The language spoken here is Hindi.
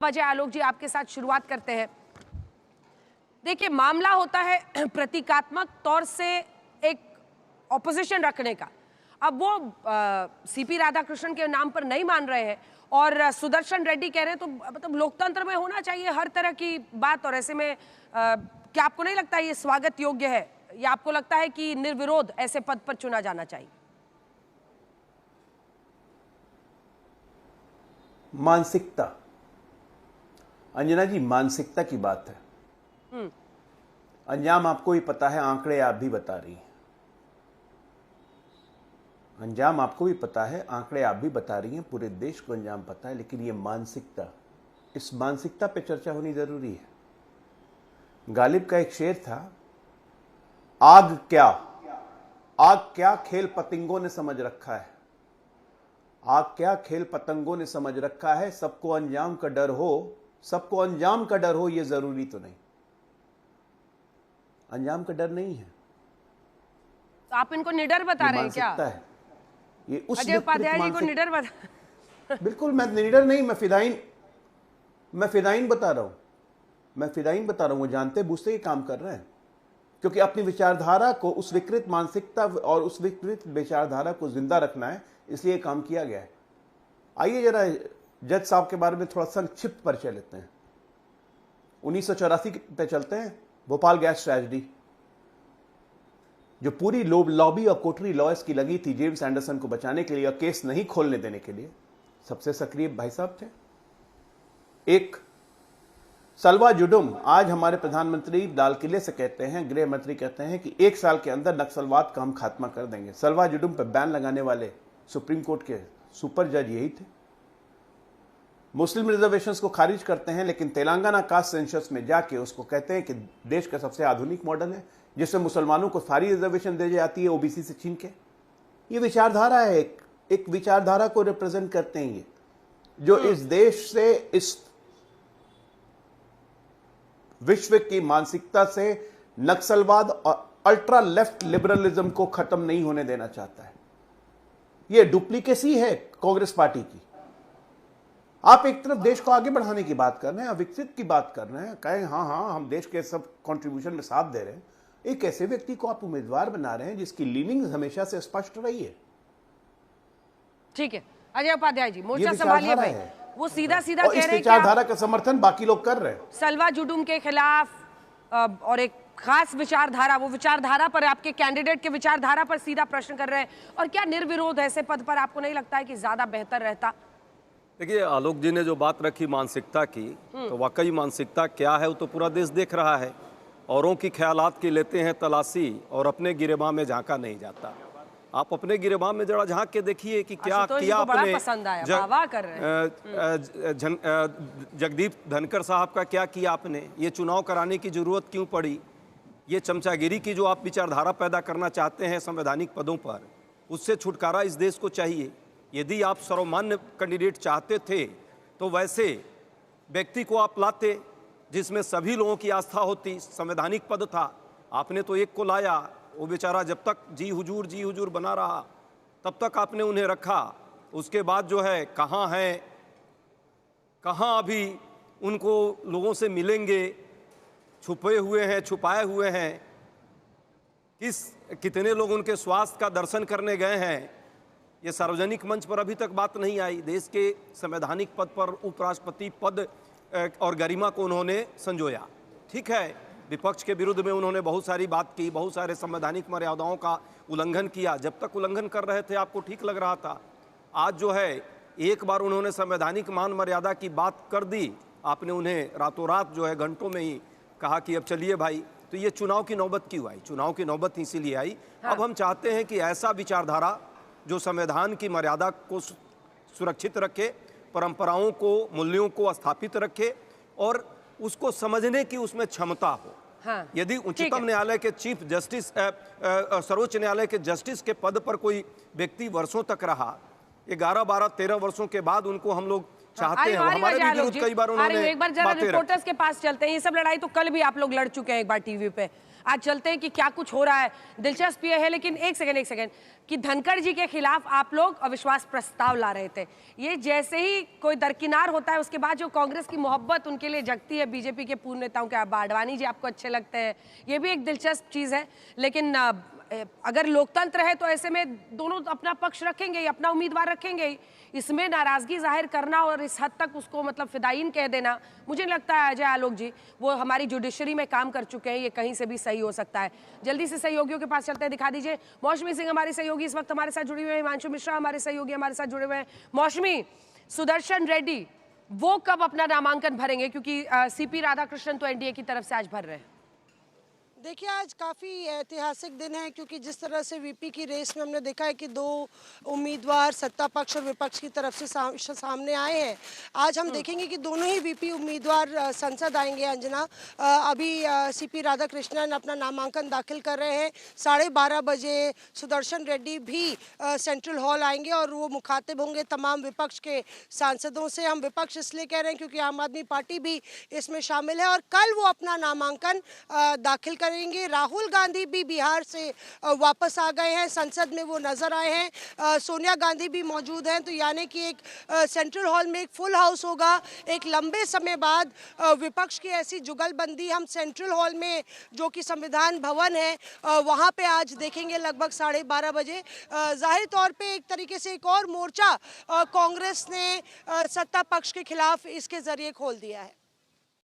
वजह आलोक जी आपके साथ शुरुआत करते हैं। देखिए, मामला होता है प्रतीकात्मक तौर से एक ऑपोजिशन रखने का। अब वो सीपी राधाकृष्णन के नाम पर नहीं मान रहे हैं और सुदर्शन रेड्डी कह रहे हैं, तो मतलब लोकतंत्र में होना चाहिए हर तरह की बात। और ऐसे में क्या आपको नहीं लगता ये स्वागत योग्य है, या आपको लगता है कि निर्विरोध ऐसे पद पर चुना जाना चाहिए? मानसिकता, अंजना जी, मानसिकता की बात है। अंजाम आपको भी पता है, आंकड़े आप भी बता रही हैं। अंजाम आपको भी पता है, आंकड़े आप भी बता रही हैं, पूरे देश को अंजाम पता है। लेकिन ये मानसिकता, इस मानसिकता पे चर्चा होनी जरूरी है। गालिब का एक शेर था, आग क्या खेल पतंगों ने समझ रखा है। आग क्या खेल पतंगों ने समझ रखा है। सबको अंजाम का डर हो, सबको अंजाम का डर हो, यह जरूरी तो नहीं। अंजाम का डर नहीं है। तो आप इनको निडर बता रहे हैं क्या? है ये उस अजय उपाध्याय जी को निडर बता बिल्कुल, मैं निडर नहीं, मैं फिदाइन बता रहा हूं। मैं फिदाइन बता रहा हूं। वो जानते बूझते ही काम कर रहे हैं, क्योंकि अपनी विचारधारा को, उस विकृत मानसिकता और उस विकृत विचारधारा को जिंदा रखना है, इसलिए काम किया गया है। आइए जरा जज साहब के बारे में थोड़ा संक्षिप्त परिचय लेते हैं। 1984 पे चलते हैं, भोपाल गैस ट्रेजेडी, जो पूरी लॉबी और कोठरी लॉयर्स की लगी थी जेम्स एंडरसन को बचाने के लिए और केस नहीं खोलने देने के लिए। सबसे सक्रिय भाई साहब थे। एक सलवा जुडुम, आज हमारे प्रधानमंत्री लाल किले से कहते हैं, गृह मंत्री कहते हैं कि 1 साल के अंदर नक्सलवाद का हम खात्मा कर देंगे। सलवा जुडुम पर बैन लगाने वाले सुप्रीम कोर्ट के सुपर जज यही थे। मुस्लिम रिजर्वेशंस को खारिज करते हैं, लेकिन तेलंगाना कास्ट सेंसस में जाके उसको कहते हैं कि देश का सबसे आधुनिक मॉडल है, जिसमें मुसलमानों को सारी रिजर्वेशन दी जाती है ओबीसी से छीन के। ये विचारधारा है, एक विचारधारा को रिप्रेजेंट करते हैं ये, जो इस देश से, इस विश्व की मानसिकता से नक्सलवाद और अल्ट्रा लेफ्ट लिबरलिज्म को खत्म नहीं होने देना चाहता है। ये डुप्लीकेसी है कांग्रेस पार्टी की। आप एक तरफ देश को आगे बढ़ाने की बात कर रहे हैं, विकसित की बात कर रहे हैं, कहें हाँ हम देश के सब कंट्रीब्यूशन में साथ दे रहे हैं। एक ऐसे व्यक्ति को आप उम्मीदवार बना रहे हैं जिसकी लीनिंग हमेशा से स्पष्ट रही है। ठीक है अजय उपाध्याय जी, मोर्चा संभालिए भाई। वो सीधा कह रहे हैं, विचारधारा का समर्थन बाकी लोग कर रहे हैं सलवा जुडुम के खिलाफ, और एक खास विचारधारा, वो विचारधारा पर, आपके कैंडिडेट के विचारधारा पर सीधा प्रश्न कर रहे हैं। और क्या निर्विरोध ऐसे पद पर आपको नहीं लगता है कि ज्यादा बेहतर रहता? देखिए, आलोक जी ने जो बात रखी मानसिकता की, तो वाकई मानसिकता क्या है वो तो पूरा देश देख रहा है। औरों की ख्यालात की लेते हैं तलाशी और अपने गिरेबान में झांका नहीं जाता। आप अपने गिरेबान में जरा झांक के देखिए कि क्या किया आपने। जगदीप धनखड़ साहब का क्या किया आपने, ये चुनाव कराने की जरूरत क्यों पड़ी, ये चमचागिरी की जो आप विचारधारा पैदा करना चाहते हैं संवैधानिक पदों पर, उससे छुटकारा इस देश को चाहिए। यदि आप सर्वमान्य कैंडिडेट चाहते थे तो वैसे व्यक्ति को आप लाते जिसमें सभी लोगों की आस्था होती। संवैधानिक पद था, आपने तो एक को लाया, वो बेचारा जब तक जी हुजूर बना रहा तब तक आपने उन्हें रखा। उसके बाद जो है कहाँ हैं, कहाँ अभी उनको लोगों से मिलेंगे, छुपे हुए हैं, छुपाए हुए हैं, कितने लोग उनके स्वास्थ्य का दर्शन करने गए हैं, ये सार्वजनिक मंच पर अभी तक बात नहीं आई। देश के संवैधानिक पद पर उपराष्ट्रपति पद और गरिमा को उन्होंने संजोया। ठीक है, विपक्ष के विरुद्ध में उन्होंने बहुत सारी बात की, बहुत सारे संवैधानिक मर्यादाओं का उल्लंघन किया। जब तक उल्लंघन कर रहे थे आपको ठीक लग रहा था। आज जो है एक बार उन्होंने संवैधानिक मान मर्यादा की बात कर दी, आपने उन्हें रातों रात जो है घंटों में ही कहा कि अब चलिए भाई। तो ये चुनाव की नौबत क्यों आई? चुनाव की नौबत इसीलिए आई। अब हम चाहते हैं कि ऐसा विचारधारा जो संविधान की मर्यादा को सुरक्षित रखे, परंपराओं को, मूल्यों को स्थापित रखे और उसको समझने की उसमें क्षमता हो। हाँ, यदि उच्चतम न्यायालय के चीफ जस्टिस, सर्वोच्च न्यायालय के जस्टिस के पद पर कोई व्यक्ति वर्षों तक रहा, 11, 12, 13 वर्षों के बाद उनको हम लोग चाहते हैं, हमारे भी विरुद्ध कई बार उन्होंने एक बार जरा बातें रखी। रिपोर्टर्स के पास चलते हैं। ये सब लड़ाई तो कल भी आप लोग लड़ चुके हैं एक बार टीवी पे। आज चलते हैं कि क्या कुछ हो रहा है, दिलचस्प ये है। लेकिन एक सेकंड कि धनखड़ जी के खिलाफ आप लोग अविश्वास प्रस्ताव ला रहे थे। ये जैसे ही कोई दरकिनार होता है उसके बाद जो कांग्रेस की मोहब्बत उनके लिए जगती है, बीजेपी के पूर्व नेताओं के, आडवाणी जी आपको अच्छे लगते हैं, ये भी एक दिलचस्प चीज है। लेकिन अगर लोकतंत्र है तो ऐसे में दोनों अपना पक्ष रखेंगे ही, अपना उम्मीदवार रखेंगे ही। इसमें नाराजगी जाहिर करना और इस हद तक उसको मतलब फिदायीन कह देना, मुझे नहीं लगता है अजय आलोक जी वो हमारी जुडिशरी में काम कर चुके हैं, ये कहीं से भी सही हो सकता है। जल्दी से सहयोगियों के पास चलते हैं, दिखा दीजिए। मौसमी सिंह हमारी सहयोगी इस वक्त हमारे साथ जुड़ी हुए हैं, हिमांशु मिश्रा हमारे सहयोगी हमारे साथ जुड़े हुए हैं। मौसमी, सुदर्शन रेड्डी वो कब अपना नामांकन भरेंगे, क्योंकि सीपी राधाकृष्णन तो एनडीए की तरफ से आज भर रहे हैं। देखिए, आज काफ़ी ऐतिहासिक दिन है, क्योंकि जिस तरह से वीपी की रेस में हमने देखा है कि दो उम्मीदवार सत्ता पक्ष और विपक्ष की तरफ से सामने आए हैं। आज हम देखेंगे कि दोनों ही वीपी उम्मीदवार संसद आएंगे। अंजना, अभी सीपी राधाकृष्णन अपना नामांकन दाखिल कर रहे हैं। 12:30 बजे सुदर्शन रेड्डी भी सेंट्रल हॉल आएंगे और वो मुखातिब होंगे तमाम विपक्ष के सांसदों से। हम विपक्ष इसलिए कह रहे हैं क्योंकि आम आदमी पार्टी भी इसमें शामिल है और कल वो अपना नामांकन दाखिल करेंगे। राहुल गांधी भी बिहार से वापस आ गए हैं, संसद में वो नजर आए हैं। सोनिया गांधी भी मौजूद हैं, तो यानी कि एक सेंट्रल हॉल में एक फुल हाउस होगा। एक लंबे समय बाद विपक्ष की ऐसी जुगलबंदी हम सेंट्रल हॉल में, जो कि संविधान भवन है, वहां पे आज देखेंगे लगभग 12:30 बजे। जाहिर तौर पे एक तरीके से एक और मोर्चा कांग्रेस ने सत्ता पक्ष के खिलाफ इसके जरिए खोल दिया है।